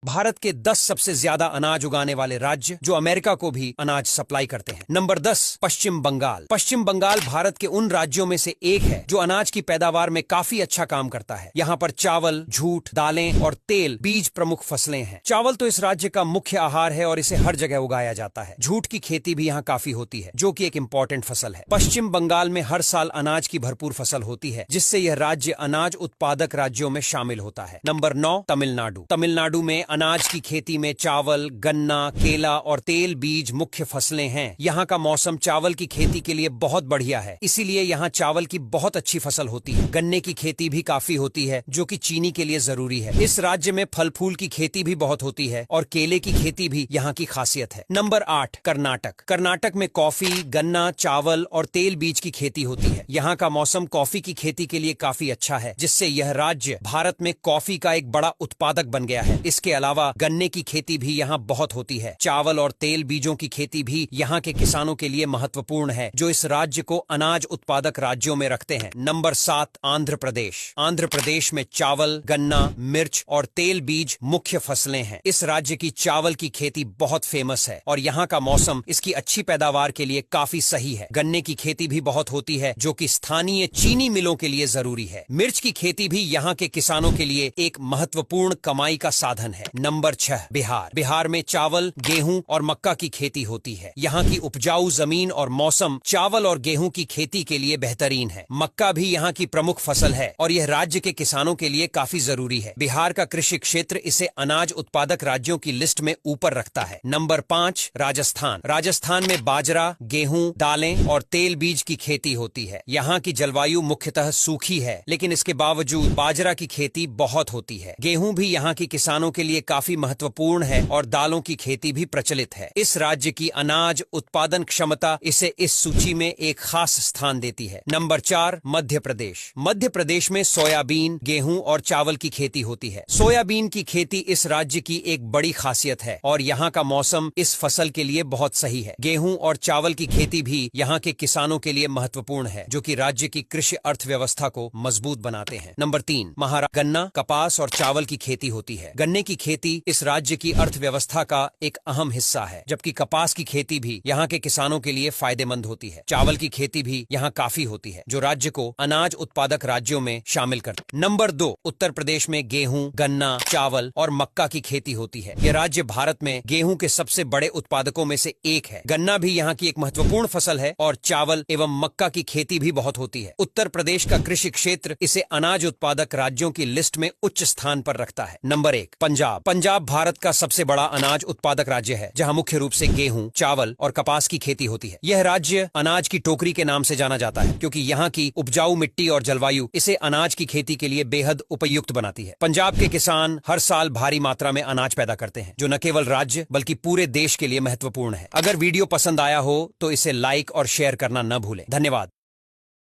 भारत के 10 सबसे ज्यादा अनाज उगाने वाले राज्य जो अमेरिका को भी अनाज सप्लाई करते हैं। नंबर 10 पश्चिम बंगाल। पश्चिम बंगाल भारत के उन राज्यों में से एक है जो अनाज की पैदावार में काफी अच्छा काम करता है। यहाँ पर चावल, जूट, दालें और तेल बीज प्रमुख फसलें हैं। चावल तो इस राज्य का मुख्य आहार है और इसे हर जगह उगाया जाता है। जूट की खेती भी यहाँ काफी होती है, जो कि एक इम्पोर्टेंट फसल है। पश्चिम बंगाल में हर साल अनाज की भरपूर फसल होती है, जिससे यह राज्य अनाज उत्पादक राज्यों में शामिल होता है। नंबर 9 तमिलनाडु। तमिलनाडु में अनाज की खेती में चावल, गन्ना, केला और तेल बीज मुख्य फसलें हैं। यहाँ का मौसम चावल की खेती के लिए बहुत बढ़िया है, इसीलिए यहाँ चावल की बहुत अच्छी फसल होती है। गन्ने की खेती भी काफी होती है, जो कि चीनी के लिए जरूरी है। इस राज्य में फल फूल की खेती भी बहुत होती है और केले की खेती भी यहाँ की खासियत है। नंबर 8 कर्नाटक। कर्नाटक में कॉफी, गन्ना, चावल और तेल बीज की खेती होती है। यहाँ का मौसम कॉफी की खेती के लिए काफी अच्छा है, जिससे यह राज्य भारत में कॉफी का एक बड़ा उत्पादक बन गया है। इसके अलावा गन्ने की खेती भी यहाँ बहुत होती है। चावल और तेल बीजों की खेती भी यहाँ के किसानों के लिए महत्वपूर्ण है, जो इस राज्य को अनाज उत्पादक राज्यों में रखते हैं। नंबर 7 आंध्र प्रदेश। आंध्र प्रदेश में चावल, गन्ना, मिर्च और तेल बीज मुख्य फसलें हैं। इस राज्य की चावल की खेती बहुत फेमस है और यहाँ का मौसम इसकी अच्छी पैदावार के लिए काफी सही है। गन्ने की खेती भी बहुत होती है, जो कि स्थानीय चीनी मिलों के लिए जरूरी है। मिर्च की खेती भी यहाँ के किसानों के लिए एक महत्वपूर्ण कमाई का साधन है। नंबर 6 बिहार। बिहार में चावल, गेहूं और मक्का की खेती होती है। यहाँ की उपजाऊ जमीन और मौसम चावल और गेहूं की खेती के लिए बेहतरीन है। मक्का भी यहाँ की प्रमुख फसल है और यह राज्य के किसानों के लिए काफी जरूरी है। बिहार का कृषि क्षेत्र इसे अनाज उत्पादक राज्यों की लिस्ट में ऊपर रखता है। नंबर 5 राजस्थान। राजस्थान में बाजरा, गेहूं, दालें और तेल बीज की खेती होती है। यहाँ की जलवायु मुख्यतः सूखी है, लेकिन इसके बावजूद बाजरा की खेती बहुत होती है। गेहूं भी यहाँ के किसानों के लिए काफी महत्वपूर्ण है और दालों की खेती भी प्रचलित है। इस राज्य की अनाज उत्पादन क्षमता इसे इस सूची में एक खास स्थान देती है। नंबर 4 मध्य प्रदेश। मध्य प्रदेश में सोयाबीन, गेहूं और चावल की खेती होती है। सोयाबीन की खेती इस राज्य की एक बड़ी खासियत है और यहाँ का मौसम इस फसल के लिए बहुत सही है। गेहूं और चावल की खेती भी यहाँ के किसानों के लिए महत्वपूर्ण है, जो कि राज्य की कृषि अर्थव्यवस्था को मजबूत बनाते हैं। नंबर 3 महाराष्ट्र। गन्ना, कपास और चावल की खेती होती है। गन्ने की खेती इस राज्य की अर्थव्यवस्था का एक अहम हिस्सा है, जबकि कपास की खेती भी यहाँ के किसानों के लिए फायदेमंद होती है। चावल की खेती भी यहाँ काफी होती है, जो राज्य को अनाज उत्पादक राज्यों में शामिल करती है। नंबर 2 उत्तर प्रदेश में गेहूं, गन्ना, चावल और मक्का की खेती होती है। यह राज्य भारत में गेहूं के सबसे बड़े उत्पादकों में से एक है। गन्ना भी यहाँ की एक महत्वपूर्ण फसल है और चावल एवं मक्का की खेती भी बहुत होती है। उत्तर प्रदेश का कृषि क्षेत्र इसे अनाज उत्पादक राज्यों की लिस्ट में उच्च स्थान पर रखता है। नंबर 1 पंजाब। पंजाब भारत का सबसे बड़ा अनाज उत्पादक राज्य है, जहां मुख्य रूप से गेहूं, चावल और कपास की खेती होती है। यह राज्य अनाज की टोकरी के नाम से जाना जाता है, क्योंकि यहाँ की उपजाऊ मिट्टी और जलवायु इसे अनाज की खेती के लिए बेहद उपयुक्त बनाती है। पंजाब के किसान हर साल भारी मात्रा में अनाज पैदा करते हैं, जो न केवल राज्य बल्कि पूरे देश के लिए महत्वपूर्ण है। अगर वीडियो पसंद आया हो तो इसे लाइक और शेयर करना न भूलें। धन्यवाद।